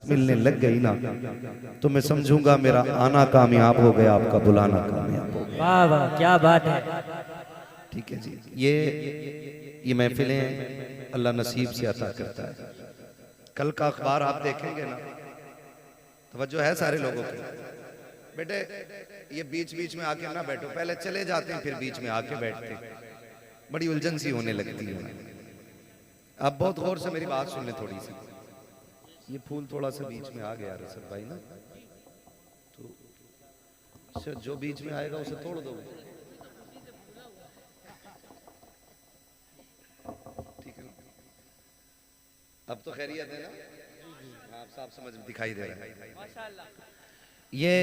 मिलने लग गई ना तो मैं समझूंगा मेरा आना कामयाब हो गया, आपका बुलाना कामयाब हो गया। वाह वाह क्या बात है। ठीक है जी, ये महफिलें अल्लाह नसीब से अता करता है। कल का अखबार आप देखेंगे ना, तवज्जो है सारे लोगों की? बेटे ये बीच बीच में आके ना बैठो, पहले चले जाते हैं फिर बीच में आके बैठते हैं, बड़ी उलझन सी होने लगती है। आप बहुत गौर से मेरी बात सुन लें थोड़ी सी। ये फूल थोड़ा सा बीच में आ गया रसद भाई ना, तो जो बीच में आएगा उसे तोड़ दो। ठीक है ना, अब तो खैरियत है ना? आप साफ समझ दिखाई दे रहा है माशाल्लाह। ये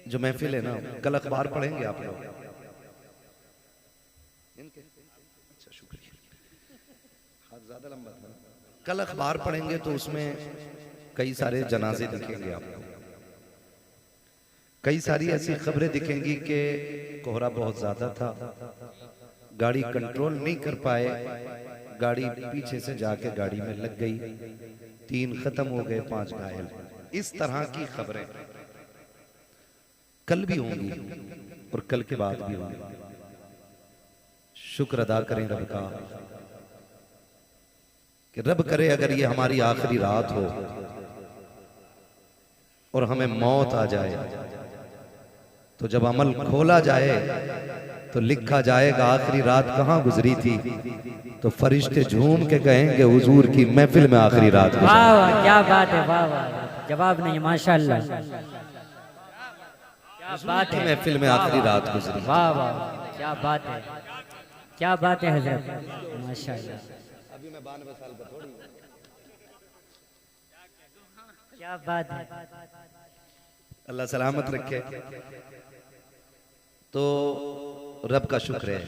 जो महफिल है ना, कल अखबार पढ़ेंगे आप लोग इनके? अच्छा शुक्रिया, हाथ ज्यादा लंबा था। कल अखबार पढ़ेंगे तो उसमें कई सारे जनाजे दिखेंगे आपको, कई सारी ऐसी खबरें दिखेंगी कि कोहरा बहुत ज्यादा था, गाड़ी कंट्रोल नहीं कर पाए, गाड़ी पीछे से जाके गाड़ी में लग गई, 3 खत्म हो गए, 5 घायल। इस तरह की खबरें कल भी होंगी और कल के बाद भी होंगी। शुक्र अदा करें रब का कि रब करे अगर ये हमारी आखिरी रात हो और हमें मौत आ जाए तो जब अमल खोला जाए तो लिखा जाएगा आखिरी रात कहाँ गुजरी थी, तो फरिश्ते झूम के कहेंगे हुजूर की महफिल में आखिरी रात गुजरी। वाह वाह क्या बात है, वाह वाह जवाब नहीं माशाल्लाह, क्या बात है, महफिल में आखिरी रात गुजरी। वाह वाह क्या बात है, क्या बात है हजरत माशाल्लाह। अभी मैं 92 साल का थोड़ी, क्या बात है। अल्लाह सलामत रखे। तो रब का शुक्र है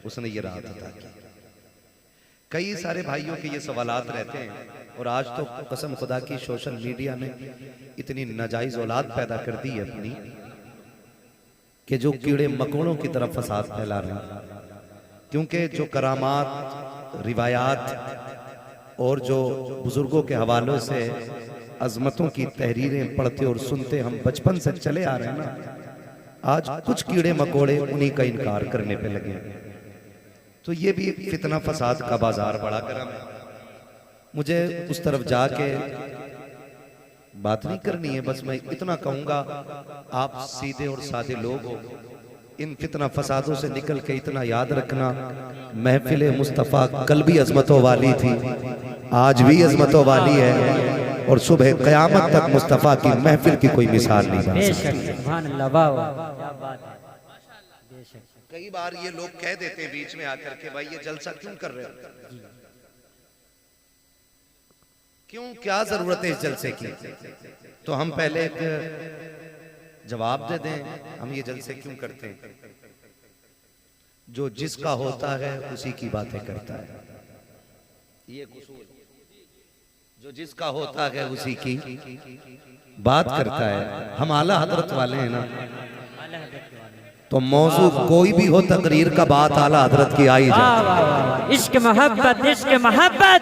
उसने ये राहत अता की। कई सारे भाइयों के ये सवालात रहते हैं और आज तो कसम खुदा की सोशल मीडिया ने इतनी नाजायज औलाद पैदा कर दी है अपनी कि जो कीड़े मकोड़ों की तरफ फसाद फैला रहे हैं। क्योंकि जो करामात, रिवायात और जो बुजुर्गों के हवालों से अजमतों की तहरीरें पढ़ते और सुनते हम बचपन से चले आ रहे हैं ना, आज कुछ कीड़े मकोड़े उन्हीं का इनकार करने पे लगे। तो ये भी फितना फसाद का बाजार बड़ा गर्म है। मुझे उस तरफ जाके बात नहीं करनी है, बस मैं इतना कहूंगा, आप सीधे और सादे लोग हो, इन फितना फसादों से निकल के इतना याद रखना, महफिल मुस्तफ़ा कल भी अजमतों वाली थी, आज भी अजमतों वाली है और सुबह क़यामत तक मुस्तफ़ा की महफिल की कोई मिसाल नहीं बन सकती। कई बार ये लोग कह देते हैं बीच में आकर के, भाई ये जलसा क्यों कर रहे हो, क्यों, क्या जरूरत है इस जलसे की? तो हम पहले एक जवाब दे दें, हम ये जलसे क्यों करते हैं? जो जिसका होता है उसी की बातें करता है, ये कसूर। जो जिसका होता है उसी की बात करता है। हम आला हजरत वाले हैं ना, तो मौजू कोई भी हो तकरीर का, बात आला हजरत की आई जाए। इश्क मोहब्बत, इश्क मोहब्बत,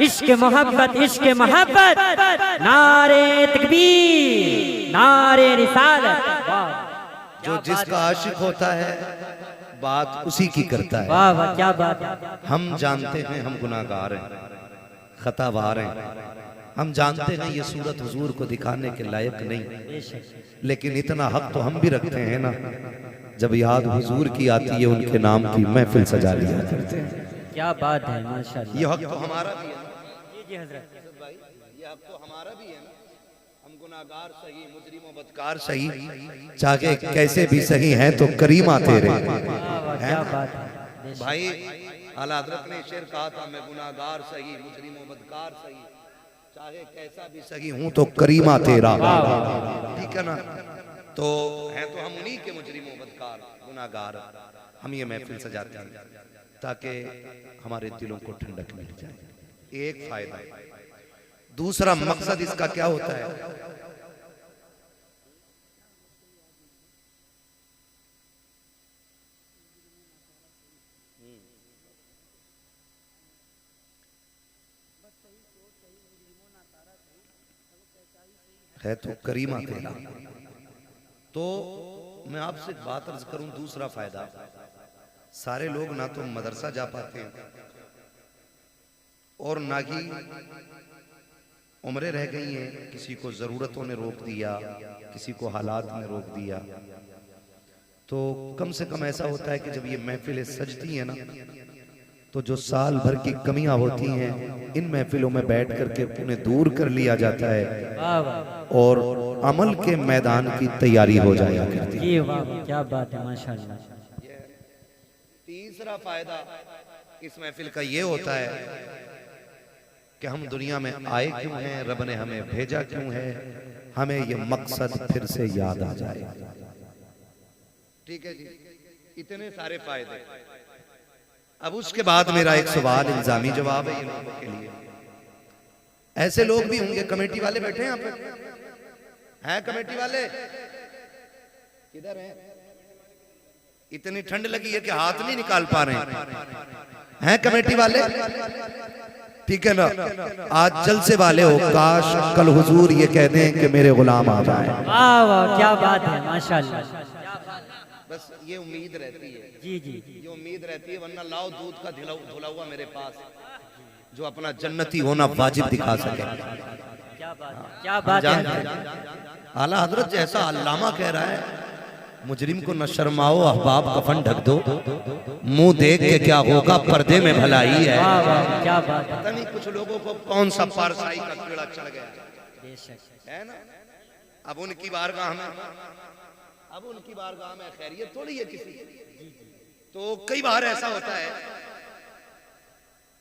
इश्क मोहब्बत, इश्क मोहब्बत, नारे तकबीर, नारे रिसालत। जो जिसका आशिक होता है बात उसी की करता है। वाह वाह क्या बात है। हम जानते हैं हम गुनाहगार हैं, खतावार हैं, हम जानते हैं ये सूरत हुजूर को दिखाने के लायक नहीं, लेकिन इतना हक तो हम भी रखते हैं ना, जब याद हुजूर की आती है उनके नाम की महफिल सजा लिया करते हैं। क्या बात है माशाल्लाह। ये हक तो हमारा भी है जी जी हजरत भाई, ये हक तो हमारा भी है ना। हम गुनाहगार सही, मुजरिम बदकार सही, चाहे कैसे भी सही हैं तो करीमा तेरे। क्या बात है भाई आला हज़रत ने शेर कहा था, मैं गुनाहगार सही, मुजरिम बदकार सही, चाहे कैसा भी सही हूं तो करीमा तेरा। ठीक है ना? तो हैं तो हम उन्हीं के मुजरिम बदकार गुनाहगार, हम ये महफिल सजाते हैं ताकि हमारे दिलों को ठंडक मिल जाए। एक फायदा। दूसरा मकसद इसका क्या होता है? है तो करीमा तेरा। तो मैं आपसे एक बात अर्ज करूं, दूसरा फायदा, सारे लोग ना तो मदरसा जा पाते हैं और ना ही उम्रें रह गई हैं, किसी को ज़रूरतों ने रोक दिया, किसी को हालात ने रोक दिया। तो कम से कम ऐसा होता है कि जब ये महफिलें सजती हैं ना, तो जो साल भर की कमियां होती हैं इन महफिलों में बैठ करके उन्हें दूर कर लिया जाता है वाह वाह और अमल के मैदान की तैयारी हो जाया करती है। जी वाह वाह, क्या बात है माशाल्लाह। तीसरा फायदा इस महफिल का ये होता है कि हम दुनिया में आए क्यों हैं, रब ने हमें भेजा क्यों है, हमें ये मकसद फिर से याद आ जाए। ठीक है जी, इतने सारे फायदे। अब उसके बाद मेरा एक सवाल इल्जामी जवाब है ये लोगों के लिए। ऐसे लोग भी होंगे, कमेटी वाले बैठे हैं यहाँ पे, हैं कमेटी वाले किधर हैं? इतनी ठंड लगी है कि हाथ नहीं निकाल पा रहे हैं कमेटी वाले? ठीक है ना, आज जलसे वाले हो, काश कल हुजूर ये कह दें कि मेरे गुलाम आ जाए। वाह वाह, क्या बात है माशाल्लाह। बस ये उम्मीद रहती है, जी जी ये उम्मीद रहती है, वरना लाओ दूध का धुला हुआ मेरे पास जो अपना जन्नती होना वाजिब दिखा सके। क्या बात है, क्या बात है। आला हजरत जैसा अल्लामा कह रहा है, मुजरिम को न शर्माओ अहबाब कफन ढक दो, मुंह देख के क्या होगा पर्दे में भलाई है। वाह वाह, क्या बात है। पता नहीं कुछ लोगों को कौन सा पारसाई का कीड़ा चढ़ गया बेशक है ना। अब उनकी बारगाह में, अब उनकी बारगाह में खैरियत थोड़ी है किसी की। तो कई बार ऐसा होता है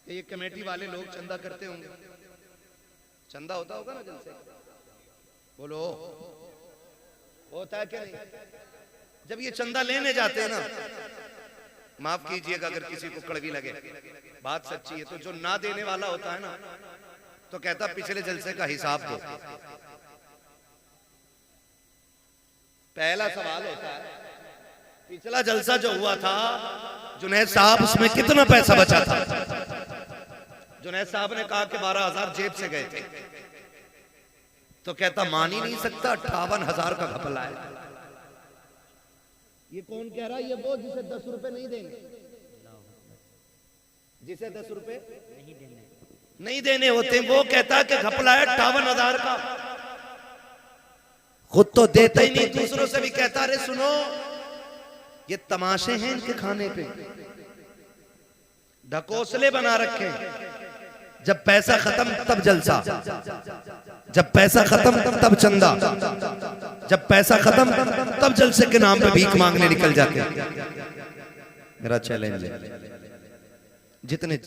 कि ये कमेटी वाले लोग चंदा करते होंगे, चंदा होता होगा ना जलसे, बोलो होता है क्या नहीं? जब ये चंदा लेने जाते हैं ना, माफ कीजिएगा अगर किसी को कड़वी लगे, बात सच्ची है, तो जो ना देने वाला होता है ना तो कहता पिछले जलसे का हिसाब दो। पहला सवाल होता है, पिछला जलसा जो हुआ था जुनैद साहब, उसमें कितना पैसा बचा था? जुनैद साहब ने कहा कि 12,000 जेब से गए थे। तो कहता मान ही नहीं सकता, 58,000 का घपला है। ये कौन कह रहा है? ये वो जिसे 10 रुपए नहीं देंगे, जिसे 10 रुपए नहीं देने होते, वो कहता है कि घपला है 58,000 का। खुद तो देता ही नहीं, दूसरों से भी कहता, अरे सुनो ये तमाशे हैं इनके खाने पे, ढकोसले बना रखे, जब पैसा खत्म तब जलसा, जब पैसा खत्म तब चंदा, जब पैसा खत्म तब जलसे के नाम पे भीख मांगने निकल जाते हैं। मेरा चैलेंज है, जितने